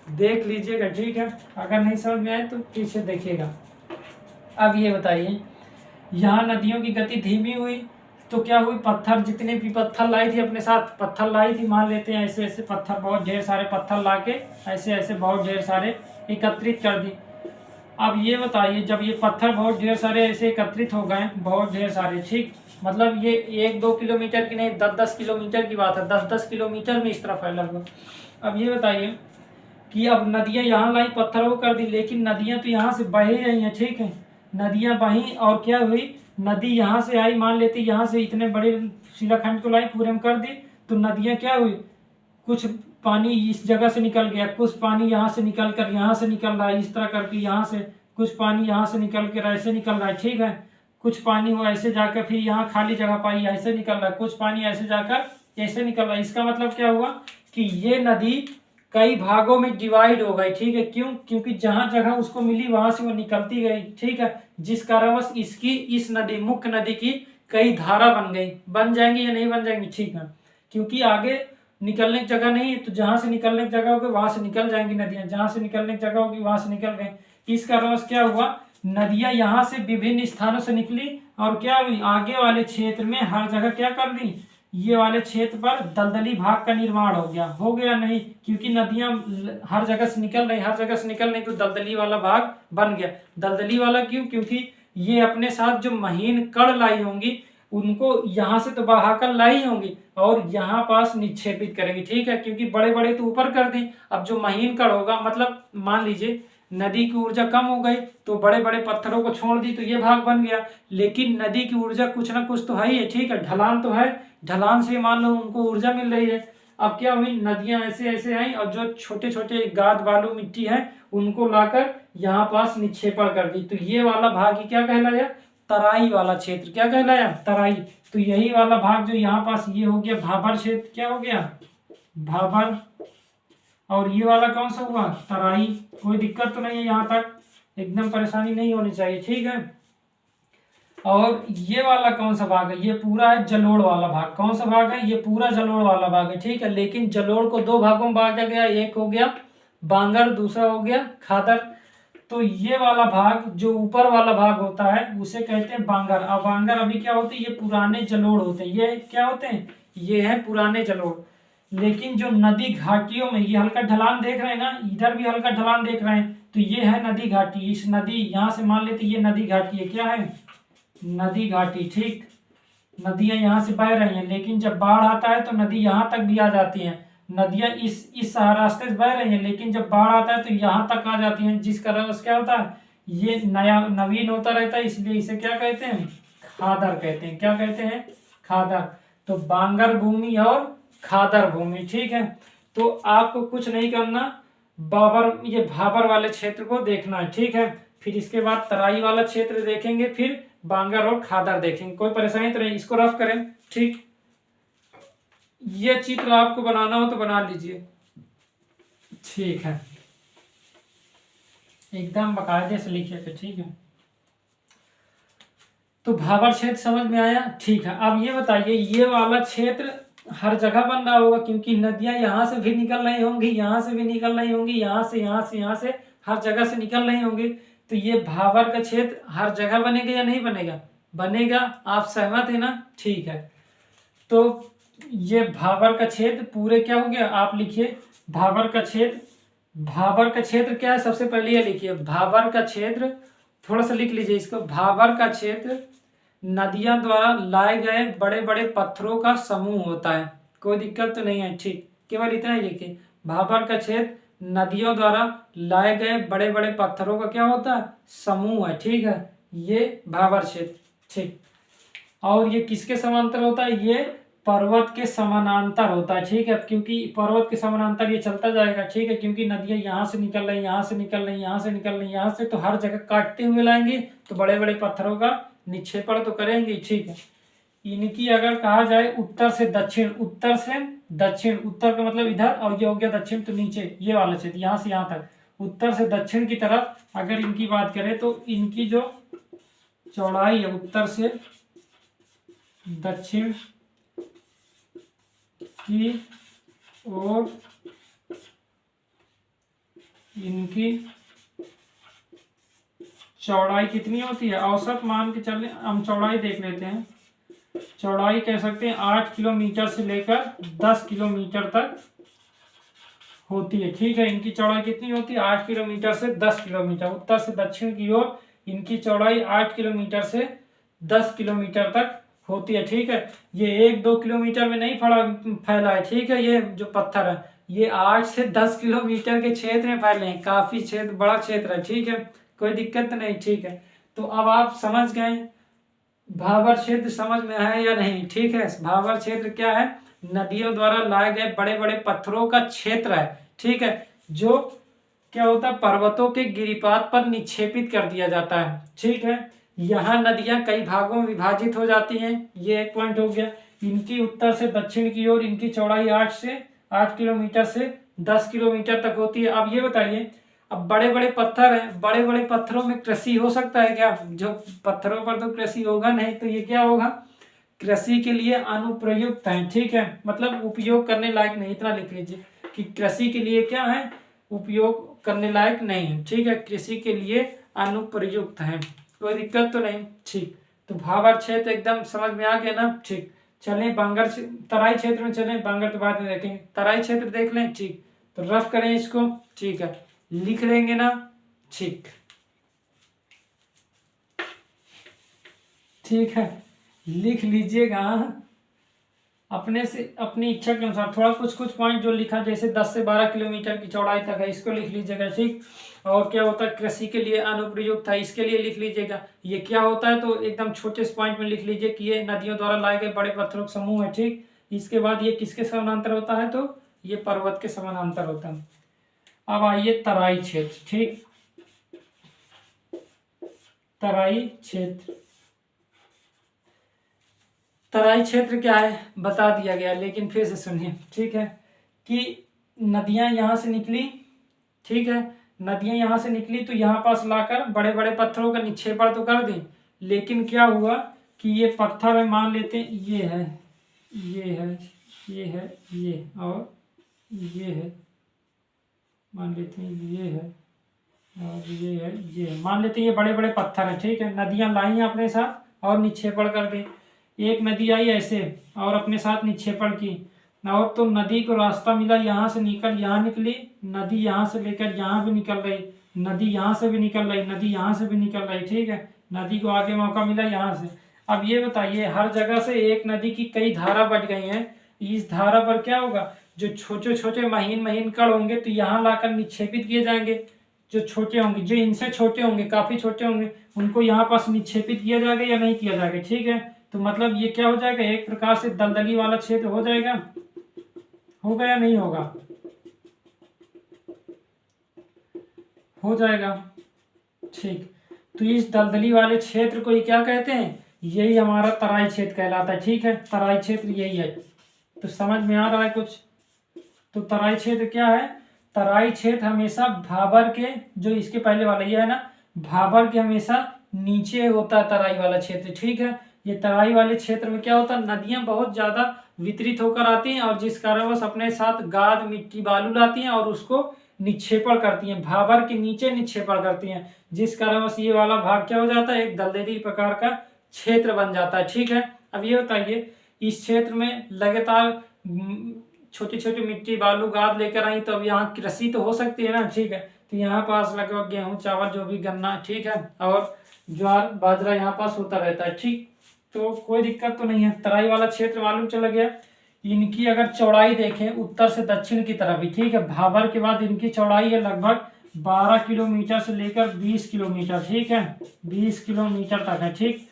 देख लीजिएगा। ठीक है, अगर नहीं समझ में आए तो पीछे देखिएगा। अब ये बताइए, यहाँ नदियों की गति धीमी हुई तो क्या हुई, पत्थर जितने भी पत्थर लाई थी अपने साथ, पत्थर लाई थी, मान लेते हैं ऐसे ऐसे पत्थर, बहुत ढेर सारे पत्थर ला के ऐसे ऐसे बहुत ढेर सारे एकत्रित कर दी। अब ये बताइए, जब ये पत्थर बहुत ढेर सारे ऐसे एकत्रित हो गए, बहुत ढेर सारे, ठीक, मतलब ये 1-2 किलोमीटर की नहीं, 10-10 किलोमीटर की बात है, 10-10 किलोमीटर में इस तरह फैला हुआ। अब ये बताइए कि अब नदियां यहाँ लाई, पत्थरों को कर दी, लेकिन नदियां तो यहाँ से बह ही रही हैं। ठीक है, नदियां बही और क्या हुई, नदी यहाँ से आई, मान लेते यहाँ से इतने बड़े शिलाखंड को लाई, पूरे में कर दी, तो नदियां क्या हुई, कुछ पानी इस जगह से निकल गया, कुछ पानी यहाँ से निकल कर यहाँ से निकल रहा है, इस तरह करके यहाँ से कुछ पानी यहाँ से निकल कर ऐसे निकल रहा है। ठीक है, कुछ पानी वो ऐसे जाकर फिर यहाँ खाली जगह पाई ऐसे निकल रहा है, कुछ पानी ऐसे जाकर ऐसे निकल रहा है। इसका मतलब क्या हुआ कि ये नदी कई भागों में डिवाइड हो गई। ठीक है, क्योंकि जहां जगह उसको मिली वहां से वो निकलती गई। ठीक है, जिस कारणवश इसकी इस नदी, मुख्य नदी की कई धारा बन गई, बन जाएंगी या नहीं बन जाएंगी। ठीक है, क्योंकि आगे निकलने की जगह नहीं है, तो जहां से निकलने की जगह होगी वहां से निकल जाएंगी नदियां, जहां से निकलने की जगह होगी वहां से निकल गई। इस कारणवश क्या हुआ, नदियां यहाँ से विभिन्न स्थानों से निकली और क्या हुई, आगे वाले क्षेत्र में हर जगह क्या कर दी, ये वाले क्षेत्र पर दलदली भाग का निर्माण हो गया नहीं, क्योंकि नदियां हर जगह से निकल रही, हर जगह से निकल रही, तो दलदली वाला भाग बन गया। दलदली वाला क्यों, क्योंकि ये अपने साथ जो महीन कण लाई होंगी उनको यहाँ से तो बहाकर लाई होंगी और यहाँ पास निक्षेपित करेंगे, ठीक है, क्योंकि बड़े बड़े तो ऊपर कर दें। अब जो महीन कण होगा, मतलब मान लीजिए नदी की ऊर्जा कम हो गई तो बड़े बड़े पत्थरों को छोड़ दी तो ये भाग बन गया, लेकिन नदी की ऊर्जा कुछ ना कुछ तो है ही है, ठीक है, ढलान तो है, ढलान से मान लो उनको ऊर्जा मिल रही है। अब क्या हुई, नदियां ऐसे ऐसे आई और जो छोटे छोटे गाद बालू मिट्टी है उनको लाकर यहाँ पास निक्षेपण कर दी, तो ये वाला भाग ही क्या कहलाया, तराई वाला क्षेत्र। क्या कहलाया, तराई। तो यही वाला भाग जो यहाँ पास ये हो गया भाबर क्षेत्र, क्या हो गया, भाबर। और ये वाला कौन सा हुआ, तराई। कोई दिक्कत तो नहीं है, यहाँ तक एकदम परेशानी नहीं होनी चाहिए, ठीक है। और ये वाला कौन सा भाग है, ये पूरा है जलोढ़ वाला भाग। कौन सा भाग है, ये पूरा जलोढ़ वाला भाग है, ठीक है। लेकिन जलोढ़ को दो भागों में बांटा गया, एक हो गया बांगर, दूसरा हो गया खादर। तो ये वाला भाग जो ऊपर वाला भाग होता है उसे कहते हैं बांगर। अब बांगर अभी क्या होते हैं, ये पुराने जलोढ़ होते हैं। ये क्या होते हैं, ये है पुराने जलोढ़। लेकिन जो नदी घाटियों में, ये हल्का ढलान देख रहे हैं ना, इधर भी हल्का ढलान देख रहे हैं, तो ये है नदी घाटी। इस नदी, यहाँ से मान लेते ये नदी घाटी है, क्या है, नदी घाटी, ठीक। नदियां यहाँ से बह रही हैं, लेकिन जब बाढ़ आता है तो नदी यहाँ तक भी आ जाती हैं। नदियां इस रास्ते से बह रही हैं, लेकिन जब बाढ़ आता है तो यहाँ तक आ जाती हैं, जिस कारण से क्या होता है, ये नया नवीन होता रहता है, इसलिए इसे क्या कहते हैं, खादर कहते हैं। क्या कहते हैं, खादर। तो बांगर भूमि और खादर भूमि, ठीक है। तो आपको कुछ नहीं करना, ये भाबर वाले क्षेत्र को देखना है, ठीक है। फिर इसके बाद तराई वाला क्षेत्र देखेंगे, फिर बांगर और खादर देखेंगे। कोई परेशानी तो नहीं, इसको रफ करें, ठीक। ये चित्र आपको बनाना हो तो बना लीजिए, ठीक है, एकदम बाकायदे से लिखिएगा, ठीक है। तो भाबर क्षेत्र समझ में आया, ठीक है। अब ये बताइए, ये वाला क्षेत्र हर जगह बन रहा होगा, क्योंकि नदियां यहाँ से भी निकल रही होंगी, यहाँ से भी निकल रही होंगी, यहाँ से यहाँ से हर जगह से निकल रही होंगी। तो ये भाबर का क्षेत्र हर जगह बनेगा या नहीं बनेगा, बनेगा। आप सहमत है ना, ठीक है। तो ये भाबर का क्षेत्र पूरे क्या हो गया, आप लिखिए भाबर का क्षेत्र। भाबर का क्षेत्र क्या है, सबसे पहले ये लिखिए भाबर का क्षेत्र, थोड़ा सा लिख लीजिए इसको। भाबर का क्षेत्र नदियां द्वारा लाए गए बड़े बड़े पत्थरों का समूह होता है। कोई दिक्कत तो नहीं है, ठीक, केवल इतना ही लिखिए। भाबर का क्षेत्र नदियों द्वारा लाए गए बड़े बड़े पत्थरों का क्या होता है, समूह है, ठीक है। ये भाबर क्षेत्र, ठीक। और ये किसके समांतर होता है, ये पर्वत के समानांतर होता है, ठीक है। क्योंकि पर्वत के समानांतर ये चलता जाएगा, ठीक है, क्योंकि नदियां यहाँ से निकल रही, यहाँ से निकल रही, यहाँ से निकल रही, यहाँ से, तो हर जगह काटते हुए लाएंगे तो बड़े बड़े पत्थरों का निक्षेपण तो करेंगे, ठीक है। इनकी अगर कहा जाए उत्तर से दक्षिण, उत्तर से दक्षिण, उत्तर का मतलब इधर, और ये हो गया दक्षिण, तो नीचे ये वाला क्षेत्र यहाँ से यहाँ तक, उत्तर से दक्षिण की तरफ अगर इनकी बात करें तो इनकी जो चौड़ाई है उत्तर से दक्षिण की ओर, इनकी चौड़ाई कितनी होती है, औसत मान के चलने, हम चौड़ाई देख लेते हैं। चौड़ाई कह सकते हैं 8 किलोमीटर से लेकर 10 किलोमीटर तक होती है, ठीक है। इनकी चौड़ाई कितनी होती है, 8 किलोमीटर से 10 किलोमीटर। उत्तर से दक्षिण की ओर इनकी चौड़ाई 8 किलोमीटर से 10 किलोमीटर तक होती है, ठीक है। ये 1-2 किलोमीटर में नहीं फैला है, ठीक है। ये जो पत्थर है ये 8 से 10 किलोमीटर के क्षेत्र में फैले हैं, काफी क्षेत्र, बड़ा क्षेत्र है, ठीक है। कोई दिक्कत नहीं, ठीक है। तो अब आप समझ गए भाबर क्षेत्र, समझ में है या नहीं, ठीक है। भाबर क्षेत्र क्या है, नदियों द्वारा लाए गए बड़े बड़े पत्थरों का क्षेत्र है, ठीक है, जो क्या होता है, पर्वतों के गिरिपात पर निक्षेपित कर दिया जाता है, ठीक है। यहाँ नदियां कई भागों में विभाजित हो जाती हैं, ये एक पॉइंट हो गया। इनकी उत्तर से दक्षिण की ओर इनकी चौड़ाई 8 किलोमीटर से 10 किलोमीटर तक होती है। अब ये बताइए, अब बड़े बड़े पत्थर हैं, बड़े बड़े पत्थरों में कृषि हो सकता है क्या, जो पत्थरों पर तो कृषि होगा नहीं, तो ये क्या होगा, कृषि के लिए अनुप्रयुक्त है, ठीक है, मतलब उपयोग करने लायक नहीं। इतना लिख लीजिए कि कृषि के लिए क्या है, उपयोग करने लायक नहीं है, ठीक है, कृषि के लिए अनुप्रयुक्त है। कोई दिक्कत तो नहीं, ठीक। तो भाबर क्षेत्र एकदम समझ में आ गया ना, ठीक। चलें बांगर तराई क्षेत्र में चलें, बांगर तो बाद में देखेंगे, तराई क्षेत्र देख लें, ठीक। तो रफ करें इसको, ठीक है, लिख लेंगे ना, ठीक, ठीक है। लिख लीजिएगा अपने से, अपनी इच्छा के अनुसार। थोड़ा कुछ कुछ पॉइंट जो लिखा, जैसे 10 से 12 किलोमीटर की चौड़ाई तक है, इसको लिख लीजिएगा, ठीक। और क्या होता है, कृषि के लिए अनुप्रयुक्त है, इसके लिए लिख लीजिएगा। ये क्या होता है तो एकदम छोटे से पॉइंट में लिख लीजिए कि ये नदियों द्वारा लाए गए बड़े पत्थरों का समूह है, ठीक। इसके बाद ये किसके समानांतर होता है तो ये पर्वत के समानांतर होता है। अब आइए तराई क्षेत्र, ठीक। तराई क्षेत्र, तराई क्षेत्र क्या है बता दिया गया, लेकिन फिर से सुनिए, ठीक है, कि नदियां यहाँ से निकली, ठीक है, नदियां यहाँ से निकली तो यहाँ पास लाकर बड़े बड़े पत्थरों का निक्षेपण तो कर दी, लेकिन क्या हुआ कि ये पत्थर है, मान लेते हैं ये है, ये है, ये है, ये और ये है, मान लेते हैं ये है और ये है, ये है, मान लेते हैं ये बड़े बड़े पत्थर है, ठीक है। नदियां लाई अपने साथ और निक्षेपण कर दी। एक नदी आई ऐसे और अपने साथ निक्षेपण की, और तो नदी को रास्ता मिला, यहाँ से निकल यहाँ निकली, नदी यहाँ से लेकर यहाँ भी निकल रही, नदी यहाँ से भी निकल रही, नदी यहाँ से भी निकल रही, ठीक है। नदी को आगे मौका मिला यहाँ से। अब ये बताइए, हर जगह से एक नदी की कई धारा बट गई हैं, इस धारा पर क्या होगा, जो छोटे छोटे महीन महीन कण होंगे तो यहाँ लाकर निक्षेपित किए जाएंगे, जो छोटे होंगे, जो इनसे छोटे होंगे, काफी छोटे होंगे, उनको यहाँ पास निक्षेपित किया जाएगा या नहीं किया जाएगा, ठीक है। तो मतलब ये क्या हो जाएगा, एक प्रकार से दलदली वाला क्षेत्र हो जाएगा, होगा या नहीं होगा, हो जाएगा, ठीक। तो इस दलदली वाले क्षेत्र को ये क्या कहते हैं, यही हमारा तराई क्षेत्र कहलाता है, ठीक है। तराई क्षेत्र यही है, तो समझ में आ रहा है कुछ। तो तराई क्षेत्र क्या है, तराई क्षेत्र हमेशा भाबर के, जो इसके पहले वाला ये है ना, भाबर के हमेशा नीचे होता है तराई वाला क्षेत्र, ठीक है। ये तराई वाले क्षेत्र में क्या होता है, नदियां बहुत ज्यादा वितरित होकर आती हैं और जिस कारणवश अपने साथ गाद मिट्टी बालू लाती हैं और उसको निक्षेपण करती हैं, भाबर के नीचे निक्षेपण करती हैं, जिस कारणवश ये वाला भाग क्या हो जाता है, एक दलदली प्रकार का क्षेत्र बन जाता है, ठीक है। अब ये बताइए, इस क्षेत्र में लगातार छोटी छोटी मिट्टी बालू गाद लेकर आई, तो अब यहाँ कृषि तो हो सकती है ना, ठीक है। तो यहाँ पास लगभग गेहूं चावल जो भी गन्ना, ठीक है, और ज्वार बाजरा यहाँ पास होता रहता है, ठीक। तो कोई दिक्कत तो नहीं है। तराई वाला क्षेत्र मालूम चला गया। इनकी अगर चौड़ाई देखें उत्तर से दक्षिण की तरफ ही, ठीक है, भाबर के बाद इनकी चौड़ाई है लगभग 12 किलोमीटर से लेकर 20 किलोमीटर, ठीक है, 20 किलोमीटर तक है, ठीक।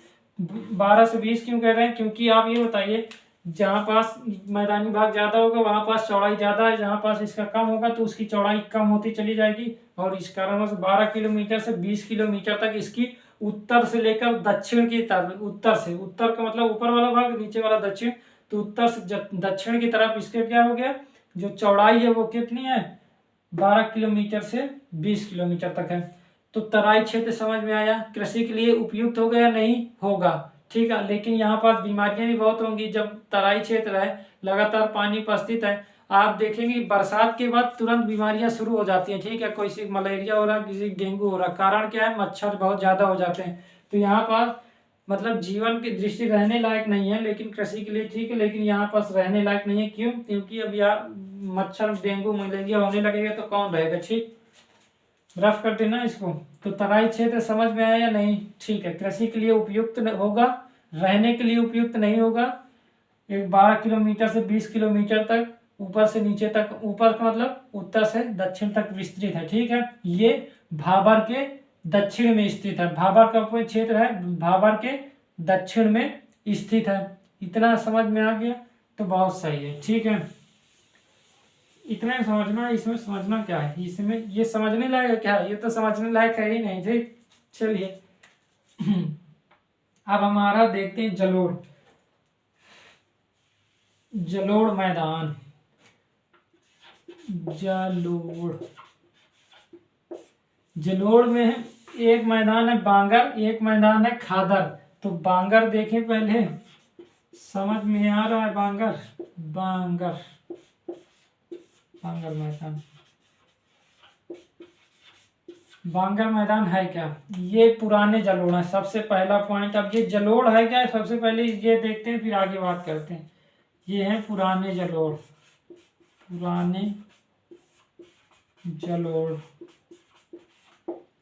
12 से 20 क्यों कह रहे हैं, क्योंकि आप ये बताइए, जहाँ पास मैदानी भाग ज्यादा होगा वहां पास चौड़ाई ज्यादा है, जहाँ पास इसका कम होगा तो उसकी चौड़ाई कम होती चली जाएगी, और इस कारण से 12 किलोमीटर से 20 किलोमीटर तक इसकी उत्तर से लेकर दक्षिण की तरफ, उत्तर से, उत्तर का मतलब ऊपर वाला भाग, नीचे वाला दक्षिण, तो उत्तर से दक्षिण की तरफ इसके क्या हो गया, जो चौड़ाई है वो कितनी है, 12 किलोमीटर से 20 किलोमीटर तक है। तो तराई क्षेत्र समझ में आया, कृषि के लिए उपयुक्त होगा या नहीं होगा, ठीक है। लेकिन यहाँ पास बीमारियां भी बहुत होंगी, जब तराई क्षेत्र है, लगातार पानी उपस्थित है, आप देखेंगे बरसात के बाद तुरंत बीमारियां शुरू हो जाती हैं, ठीक है, कोई सी मलेरिया हो रहा है, किसी डेंगू हो रहा है, कारण क्या है, मच्छर बहुत ज्यादा हो जाते हैं। तो यहाँ पास मतलब जीवन की दृष्टि रहने लायक नहीं है, लेकिन कृषि के लिए ठीक है, लेकिन यहाँ पास रहने लायक नहीं है, क्यों, क्योंकि अब यार मच्छर डेंगू मलेरिया होने लगेगा तो कौन रहेगा, ठीक। रफ कर देना इसको। तो तराई क्षेत्र समझ में आया या नहीं, ठीक है। कृषि के लिए उपयुक्त होगा, रहने के लिए उपयुक्त नहीं होगा। एक 12 किलोमीटर से 20 किलोमीटर तक ऊपर से नीचे तक, ऊपर का मतलब उत्तर से दक्षिण तक विस्तृत है, ठीक है। ये भाबर के दक्षिण में स्थित है, भाबर का क्षेत्र है, भाबर के दक्षिण में स्थित है। इतना समझ में आ गया तो बहुत सही है, ठीक है। इतना समझना, इसमें समझना क्या है, इसमें ये समझने लायक क्या है, ये तो समझने लायक है ही नहीं, ठीक। चलिए अब हमारा देखते हैं जलोढ़, जलोढ़ मैदान, जलोढ़, जलोढ़ में एक मैदान है बांगर, एक मैदान है खादर। तो बांगर देखें पहले, समझ में आ रहा है, बांगर, बांगर, बांगर मैदान, बांगर मैदान है क्या, ये पुराने जलोढ़ है, सबसे पहला पॉइंट। अब ये जलोढ़ है क्या, सबसे पहले ये देखते हैं फिर आगे बात करते हैं। ये है पुराने जलोढ़, पुराने जलोढ़,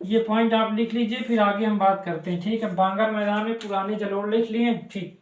ये पॉइंट आप लिख लीजिए, फिर आगे हम बात करते हैं, ठीक है। बांगर मैदान में पुराने जलोढ़ लिख लिए, ठीक।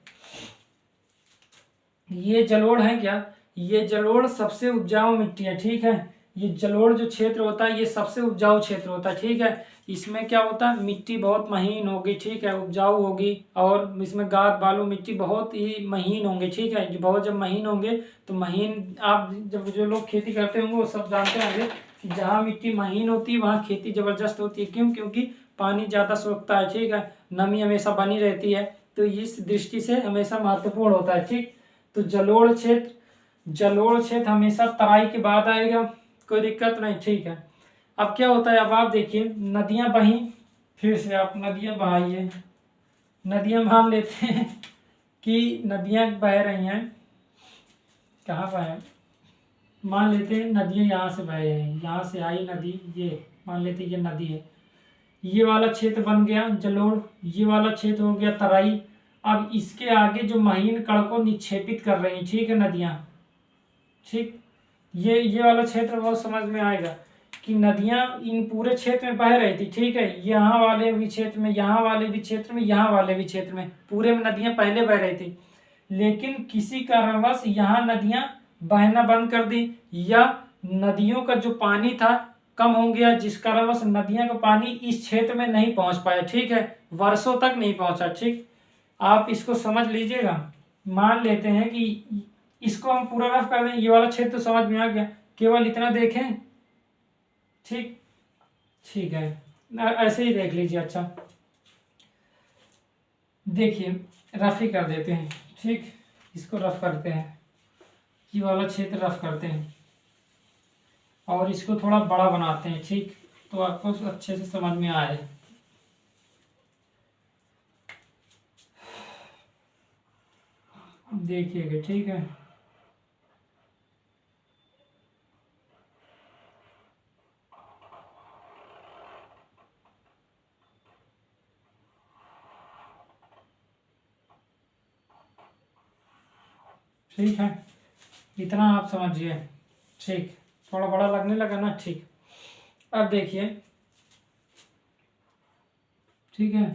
ये जलोढ़ है क्या, ये जलोढ़ सबसे उपजाऊ मिट्टी है, ठीक है। ये जलोढ़ जो क्षेत्र होता है ये सबसे उपजाऊ क्षेत्र होता है, ठीक है। इसमें क्या होता है, मिट्टी बहुत महीन होगी, ठीक है, उपजाऊ होगी, और इसमें गाद बालू मिट्टी बहुत ही महीन होंगे, ठीक है। जो बहुत जब महीन होंगे तो महीन, आप जब जो लोग खेती करते होंगे वो सब जानते होंगे कि जहाँ मिट्टी महीन होती है वहाँ खेती जबरदस्त होती है। क्यों? क्योंकि पानी ज़्यादा सोखता है, ठीक है, नमी हमेशा बनी रहती है, तो इस दृष्टि से हमेशा महत्वपूर्ण होता है, ठीक। तो जलोढ़ क्षेत्र हमेशा तराई के बाद आएगा, कोई दिक्कत नहीं, ठीक है। अब क्या होता है, अब आप देखिए नदियां बही, फिर से आप नदियां बहाइए, नदियां मान लेते हैं कि नदियां बह रही हैं, कहाँ बहे, मान लेते हैं नदियां यहाँ से बह रही हैं, यहाँ से आई नदी, ये मान लेते हैं ये नदी है, ये वाला क्षेत्र बन गया जलोढ़, ये वाला क्षेत्र हो गया तराई। अब इसके आगे जो महीन कण को निक्षेपित कर रही हैं, ठीक है, नदियां, ठीक। ये वाला क्षेत्र बहुत समझ में आएगा कि नदियां इन पूरे क्षेत्र में बह रही थी, ठीक है, यहाँ वाले भी क्षेत्र में, यहाँ वाले भी क्षेत्र में, यहाँ वाले भी क्षेत्र में, पूरे में नदियां पहले बह रही थी, लेकिन किसी कारणवश यहाँ नदियां बहना बंद कर दी, या नदियों का जो पानी था कम हो गया, जिस कारणवश नदियां का पानी इस क्षेत्र में नहीं पहुंच पाया, ठीक है, वर्षों तक नहीं पहुंचा, ठीक। आप इसको समझ लीजिएगा, मान लेते हैं कि इसको हम पूरा रफ कर दें, ये वाला क्षेत्र तो समझ में आ गया, केवल इतना देखें, ठीक, ठीक है, ऐसे ही देख लीजिए। अच्छा देखिए, रफ ही कर देते हैं, ठीक, इसको रफ करते हैं, ये वाला क्षेत्र रफ करते हैं और इसको थोड़ा बड़ा बनाते हैं, ठीक, तो आपको अच्छे से समझ में आए। देखिएगा, ठीक है, ठीक है, इतना आप समझिए, ठीक, थोड़ा बड़ा लगने लगा ना, ठीक। अब देखिए, ठीक है,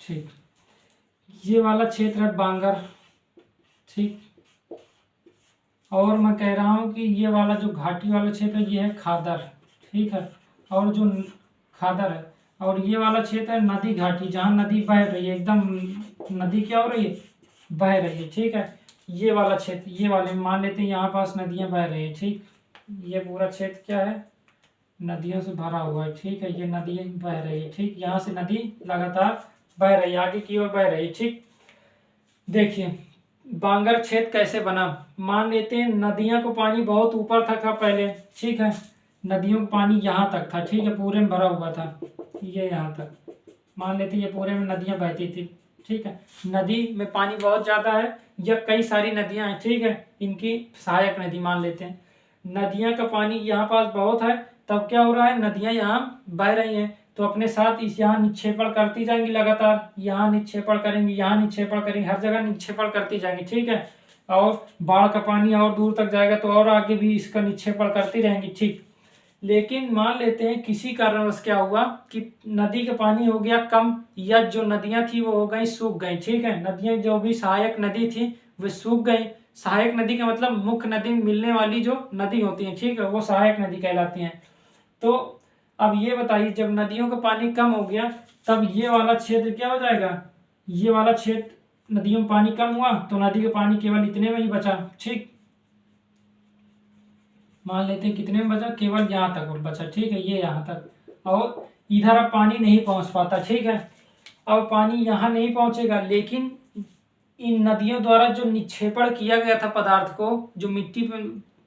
ठीक, ये वाला क्षेत्र है बांगर, ठीक, और मैं कह रहा हूँ कि ये वाला जो घाटी वाला क्षेत्र है ये है खादर, ठीक है, और जो खादर है, और ये वाला क्षेत्र है नदी घाटी, जहाँ नदी बह रही है, एकदम नदी क्या हो रही है, बह रही है, ठीक है। ये वाला क्षेत्र, ये वाले मान लेते हैं यहाँ पास नदियाँ बह रही है, ठीक, ये पूरा क्षेत्र क्या है, नदियों से भरा हुआ है, ठीक है, ये नदी बह रही है, ठीक, यहाँ से नदी लगातार बह रही है, आगे की ओर बह रही है, ठीक। देखिए बांगर क्षेत्र कैसे बना, मान लेते हैं नदियों को पानी बहुत ऊपर तक था पहले, ठीक है, नदियों का पानी यहाँ तक था, ठीक है, पूरे में भरा हुआ था, ये यहाँ तक, मान लेते हैं ये पूरे में नदियाँ बहती थी, ठीक है। नदी में पानी बहुत ज़्यादा है, या कई सारी नदियाँ हैं, ठीक है, इनकी सहायक नदी मान लेते हैं, नदियाँ का पानी यहाँ पास बहुत है, तब क्या हो रहा है, नदियाँ यहाँ बह रही हैं, तो अपने साथ इस यहाँ निक्षेपण करती जाएंगी लगातार, यहाँ निक्षेपण करेंगी, यहाँ निक्षेपण करेंगी, हर जगह निक्षेपण करती जाएंगी, ठीक है, और बाढ़ का पानी और दूर तक जाएगा तो और आगे भी इसका निक्षेपण करती रहेंगी, ठीक। लेकिन मान लेते हैं किसी कारणवश क्या हुआ कि नदी का पानी हो गया कम, या जो नदियां थी वो हो गई सूख गई, ठीक है, नदियां जो भी सहायक नदी थी वो सूख गई। सहायक नदी का मतलब मुख्य नदी में मिलने वाली जो नदी होती है, ठीक है, वो सहायक नदी कहलाती हैं। तो अब ये बताइए, जब नदियों का पानी कम हो गया तब ये वाला क्षेत्र क्या हो जाएगा, ये वाला क्षेत्र नदियों में पानी कम हुआ तो नदी का पानी केवल इतने में ही बचा, ठीक, मान लेते हैं कितने में बचा, केवल यहाँ तक बचा, ठीक है, ये यहाँ तक, और इधर अब पानी नहीं पहुँच पाता, ठीक है। अब पानी यहाँ नहीं पहुँचेगा, लेकिन इन नदियों द्वारा जो निक्षेपण किया गया था पदार्थ को, जो मिट्टी पे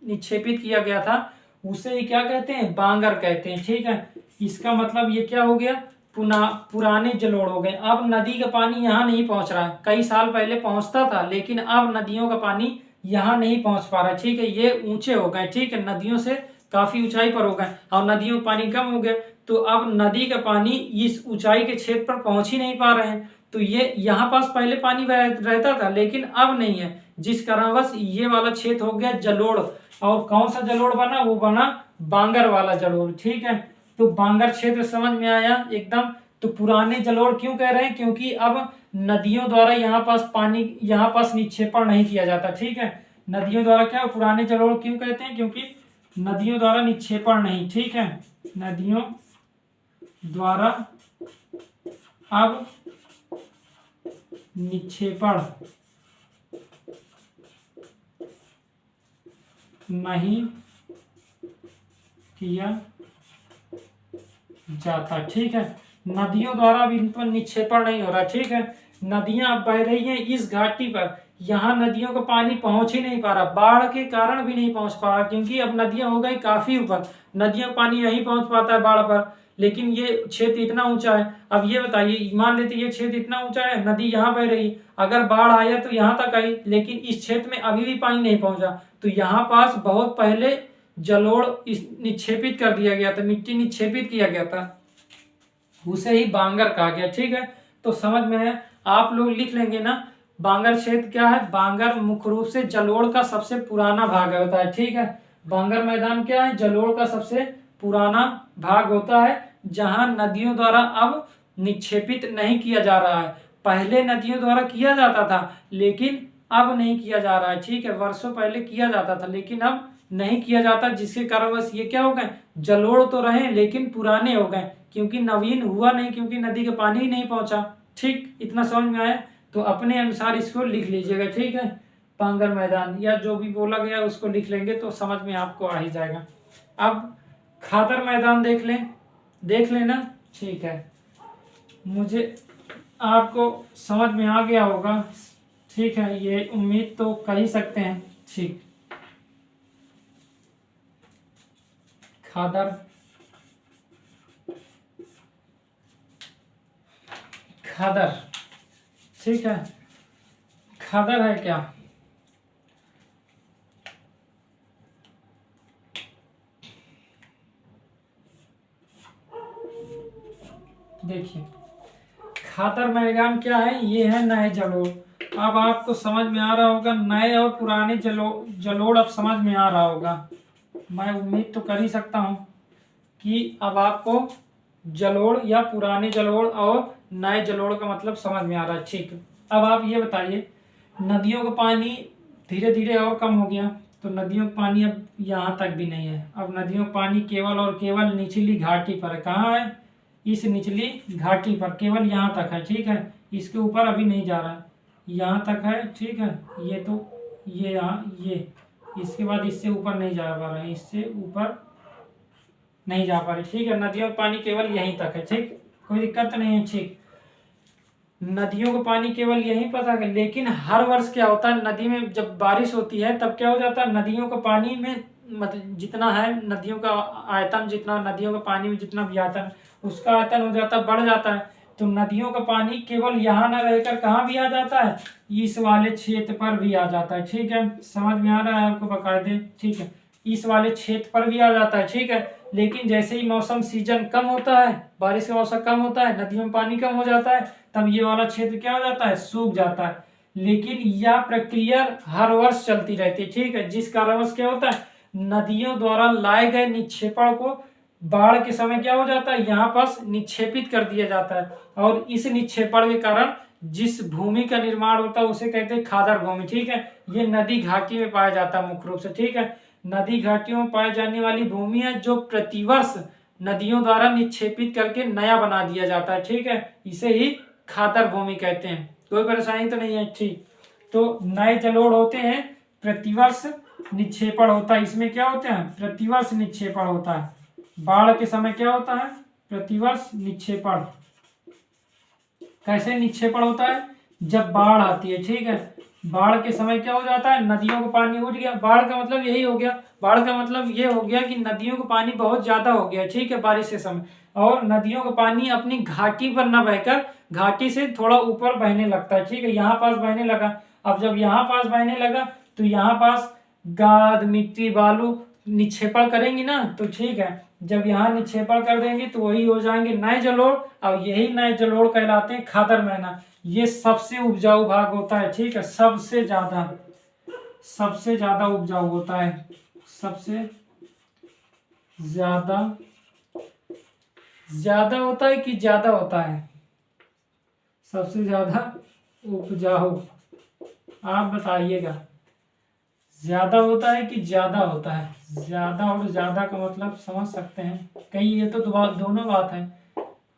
निक्षेपित किया गया था, उसे ही क्या कहते हैं, बांगर कहते हैं, ठीक है। इसका मतलब ये क्या हो गया, पुराने जलोढ़ हो गए। अब नदी का पानी यहाँ नहीं पहुँच रहा है, कई साल पहले पहुँचता था, लेकिन अब नदियों का पानी यहाँ नहीं पहुँच पा रहा है, ठीक है, ये ऊंचे हो गए, ठीक है, नदियों से काफी ऊंचाई पर हो गए, और नदियों में पानी कम हो गया, तो अब नदी का पानी इस ऊंचाई के क्षेत्र पर पहुंच ही नहीं पा रहे हैं। तो ये यहाँ पास पहले पानी रहता था, लेकिन अब नहीं है, जिस कारणवश ये वाला क्षेत्र हो गया जलोढ़। और कौन सा जलोढ़ बना, वो बना बांगर वाला जलोढ़, ठीक है। तो बांगर क्षेत्र समझ में आया एकदम। तो पुराने जलोढ़ क्यों कह रहे हैं, क्योंकि अब नदियों द्वारा यहाँ पास पानी यहाँ पास निक्षेपण नहीं किया जाता। ठीक है, नदियों द्वारा क्या पुराने जलोढ़ क्यों कहते हैं, क्योंकि नदियों द्वारा निक्षेपण नहीं। ठीक है, नदियों द्वारा अब निक्षेपण नहीं किया जाता। ठीक है, नदियों द्वारा भी इन पर निक्षेपण नहीं हो रहा। ठीक है, नदियां बह रही हैं इस घाटी पर, यहाँ नदियों का पानी पहुंच ही नहीं पा रहा, बाढ़ के कारण भी नहीं पहुंच पा रहा, क्योंकि अब नदियां हो गई काफी ऊपर, नदियों का पानी यहीं पहुंच पाता है बाढ़ पर, लेकिन ये क्षेत्र इतना ऊंचा है। अब ये बताइए, मान लेते ये क्षेत्र इतना ऊंचा है, नदी यहाँ बह रही, अगर बाढ़ आया तो यहाँ तक आई, लेकिन इस क्षेत्र में अभी भी पानी नहीं पहुंचा, तो यहाँ पास बहुत पहले जलोढ़ निक्षेपित कर दिया गया था, मिट्टी निक्षेपित किया गया था, उसे ही बांगर कहा गया। ठीक है, तो समझ में है, आप लोग लिख लेंगे ना, बांगर क्षेत्र क्या है, बांगर मुख्य रूप से जलोढ़ का सबसे पुराना भाग होता है। ठीक है, बांगर मैदान क्या है, जलोढ़ का सबसे पुराना भाग होता है, जहां नदियों द्वारा अब निक्षेपित नहीं किया जा रहा है। पहले नदियों द्वारा किया जाता था, लेकिन अब नहीं किया जा रहा है। ठीक है, वर्षों पहले किया जाता था, लेकिन अब नहीं किया जाता, जिसके कारण बस ये क्या हो गए, जलोढ़ तो रहे लेकिन पुराने हो गए, क्योंकि नवीन हुआ नहीं, क्योंकि नदी का पानी ही नहीं पहुंचा। ठीक, इतना समझ में आया, तो अपने अनुसार इसको लिख लीजिएगा। ठीक है, बांगर मैदान या जो भी बोला गया उसको लिख लेंगे तो समझ में आपको आ ही जाएगा। अब खादर मैदान देख लेना। ठीक है, मुझे आपको समझ में आ गया होगा। ठीक है, ये उम्मीद तो कर ही सकते हैं। ठीक, खादर ठीक है, खादर है क्या, देखिए खादर मैदान क्या है, ये है नए जलोढ़। अब आपको समझ में आ रहा होगा, नए और पुराने जलोढ़ अब समझ में आ रहा होगा। मैं उम्मीद तो कर ही सकता हूँ कि अब आपको जलोढ़ या पुराने जलोढ़ और नए जलोढ़ का मतलब समझ में आ रहा है। ठीक, अब आप ये बताइए, नदियों का पानी धीरे धीरे और कम हो गया, तो नदियों का पानी अब यहाँ तक भी नहीं है। अब नदियों का पानी केवल और केवल निचली घाटी पर है। कहाँ है, इस निचली घाटी पर, केवल यहाँ तक है। ठीक है, इसके ऊपर अभी नहीं जा रहा, यहाँ तक है। ठीक है, ये तो ये यहाँ ये, इसके बाद इससे ऊपर नहीं जा पा रहे, इससे ऊपर नहीं जा पा रही। ठीक है, नदियों का पानी केवल यहीं तक है। ठीक, कोई दिक्कत नहीं है। ठीक, नदियों का पानी केवल यहीं पर था, लेकिन हर वर्ष क्या होता है, नदी में जब बारिश होती है तब क्या हो जाता है, नदियों का पानी में मतलब जितना है नदियों का आयतन, जितना नदियों का पानी में जितना भी आयतन, उसका आयतन हो जाता है, बढ़ जाता है। तो नदियों का पानी केवल यहाँ न रहकर कहाँ भी आ जाता है, इस वाले क्षेत्र पर भी आ जाता है। ठीक है, समझ में आ रहा है आपको बकायदे। ठीक है, इस वाले क्षेत्र पर भी आ जाता है। ठीक है, लेकिन जैसे ही मौसम सीजन कम होता है, बारिश का मौसम कम होता है, नदियों में पानी कम हो जाता है, तब ये वाला क्षेत्र क्या हो जाता है, सूख जाता है। लेकिन यह प्रक्रिया हर वर्ष चलती रहती है। ठीक है, जिस कारणवश क्या होता है, नदियों द्वारा लाए गए निक्षेपण को बाढ़ के समय क्या हो जाता है, यहाँ पास निक्षेपित कर दिया जाता है, और इस निक्षेपण के कारण जिस भूमि का निर्माण होता है उसे कहते हैं खादर भूमि। ठीक है, ये नदी घाटी में पाया जाता है मुख्य रूप से। ठीक है, नदी घाटियों में पाई जाने वाली भूमि है जो प्रतिवर्ष नदियों द्वारा निक्षेपित करके नया बना दिया जाता है। ठीक है, इसे ही खादर भूमि कहते हैं। कोई परेशानी तो नहीं है। ठीक, तो नए जलोढ़ होते हैं, प्रतिवर्ष निक्षेपण होता है, इसमें क्या होते हैं, प्रतिवर्ष निक्षेपण होता है। बाढ़ के समय क्या होता है, प्रतिवर्ष निक्षेपण। कैसे निक्षेपण होता है, जब बाढ़ आती है। ठीक है, बाढ़ के समय क्या हो जाता है, नदियों का पानी उठ गया, बाढ़ का मतलब यही हो गया, बाढ़ का मतलब ये हो गया कि नदियों का पानी बहुत ज्यादा हो गया। ठीक है, बारिश के समय, और नदियों का पानी अपनी घाटी पर न बहकर घाटी से थोड़ा ऊपर बहने लगता है। ठीक है, यहाँ पास बहने लगा। अब जब यहाँ पास बहने लगा तो यहाँ पास गाद मिट्टी बालू निक्षेपण करेंगी ना, तो ठीक है, जब यहाँ निक्षेपण कर देंगे तो वही हो जाएंगे नए जलोढ़, और यही नए जलोढ़ कहलाते हैं खादर मैदान। ये सबसे उपजाऊ भाग होता है। ठीक है, सबसे ज्यादा उपजाऊ होता है, सबसे ज्यादा ज्यादा होता है कि ज्यादा होता है? सबसे ज्यादा उपजाऊ, आप बताइएगा। ज्यादा होता है कि ज्यादा होता है? ज्यादा और ज्यादा का मतलब समझ सकते हैं, कहीं ये तो दोनों बात है,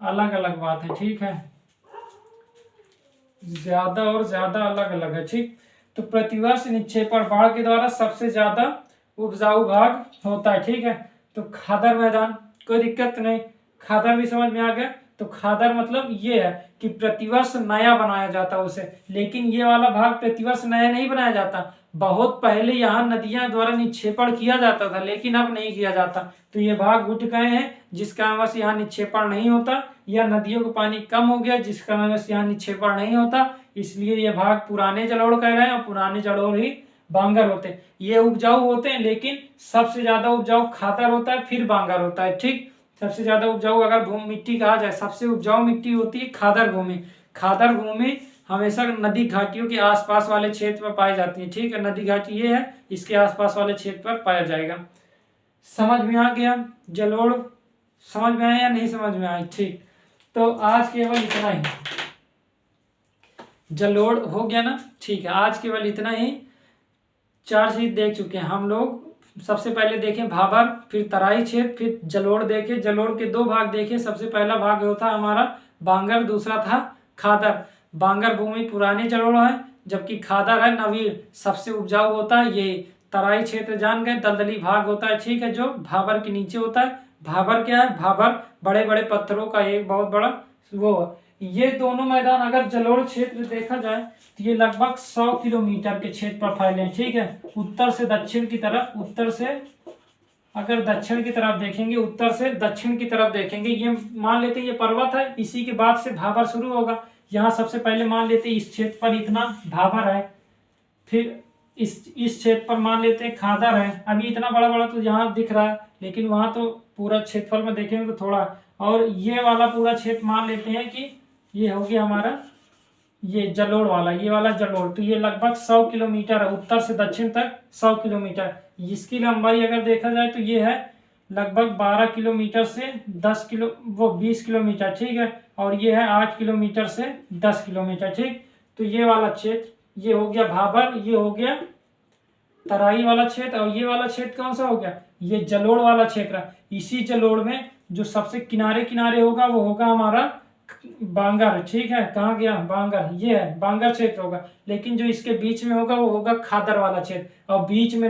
अलग अलग बात है, ठीक है। ज्यादा और ज्यादा अलग अलग है, ठीक। तो प्रतिवर्ष निक्षेपण बाढ़ के द्वारा सबसे ज्यादा उपजाऊ भाग होता है, ठीक है। तो खादर मैदान, कोई दिक्कत नहीं, खादर भी समझ में आ गया। तो खादर मतलब ये है कि प्रतिवर्ष नया बनाया जाता है उसे, लेकिन ये वाला भाग प्रतिवर्ष नया नहीं बनाया जाता। बहुत पहले यहाँ नदियां द्वारा निक्षेपण किया जाता था, लेकिन अब नहीं किया जाता। तो ये भाग उठ गए हैं, जिसका कारण से यहाँ निक्षेपण नहीं होता, या नदियों का पानी कम हो गया जिसका कारण से यहाँ निक्षेपण नहीं होता। इसलिए ये भाग पुराने जलोढ़ कह रहे हैं, और पुराने जलोढ़ ही बांगर होते हैं। ये उपजाऊ होते हैं, लेकिन सबसे ज्यादा उपजाऊ खादर होता है, फिर बांगर होता है, ठीक। सबसे ज्यादा उपजाऊ अगर भूमि मिट्टी कहा जाए, सबसे उपजाऊ मिट्टी होती है खादर भूमि। खादर भूमि हमेशा नदी घाटियों के आसपास वाले क्षेत्र में पाई जाती है, ठीक है। नदी घाटी ये है, इसके आसपास वाले क्षेत्र पर पाया जाएगा। समझ में आ गया? जलोढ़ समझ में आया या नहीं समझ में आया? ठीक। तो आज केवल इतना ही, जलोढ़ हो गया ना, ठीक है। आज केवल इतना ही, 4 चीज देख चुके हैं हम लोग। सबसे पहले देखें भाबर, फिर तराई क्षेत्र, फिर जलोढ़ देखे। जलोढ़ के 2 भाग देखे। सबसे पहला भाग होता हमारा बांगर, दूसरा था खादर। बांगर भूमि पुराने जलोढ़ है, जबकि खादर है नवीन, सबसे उपजाऊ होता है ये। तराई क्षेत्र जान गए, दलदली भाग होता है, ठीक है, जो भाबर के नीचे होता है। भाबर क्या है? भाबर बड़े बड़े पत्थरों का एक बहुत बड़ा वो है। ये दोनों मैदान अगर जलोढ़ क्षेत्र देखा जाए तो ये लगभग 100 किलोमीटर के क्षेत्र पर फैले हैं, ठीक है। उत्तर से दक्षिण की तरफ, उत्तर से अगर दक्षिण की तरफ देखेंगे, उत्तर से दक्षिण की तरफ देखेंगे, ये मान लेते हैं ये पर्वत है, इसी के बाद से भाबर शुरू होगा। यहाँ सबसे पहले मान लेते हैं इस क्षेत्र पर इतना भाबर है, फिर इस क्षेत्र पर मान लेते हैं खादर है। अभी इतना बड़ा बड़ा तो यहाँ दिख रहा है, लेकिन वहां तो पूरा क्षेत्रफल में देखेंगे तो थोड़ा, और ये वाला पूरा क्षेत्र मान लेते हैं कि ये हो गया हमारा ये जलोढ़ वाला, ये वाला जलोढ़। तो ये लगभग 100 किलोमीटर है, उत्तर से दक्षिण तक 100 किलोमीटर। इसकी लंबाई अगर देखा जाए तो ये है लगभग 12 किलोमीटर से 20 किलोमीटर, ठीक है। और ये है 8 किलोमीटर से 10 किलोमीटर, ठीक। तो ये वाला क्षेत्र ये हो गया भाबर, ये हो गया तराई वाला क्षेत्र, और ये वाला क्षेत्र कौन सा हो गया? ये जलोढ़ वाला क्षेत्र। इसी जलोढ़ में जो सबसे किनारे किनारे होगा वो होगा हमारा बांगर, ठीक है। कहाँ गया बांगर? ये है बांगर क्षेत्र होगा। लेकिन जो इसके बीच में होगा वो होगा खादर वाला क्षेत्र, और बीच में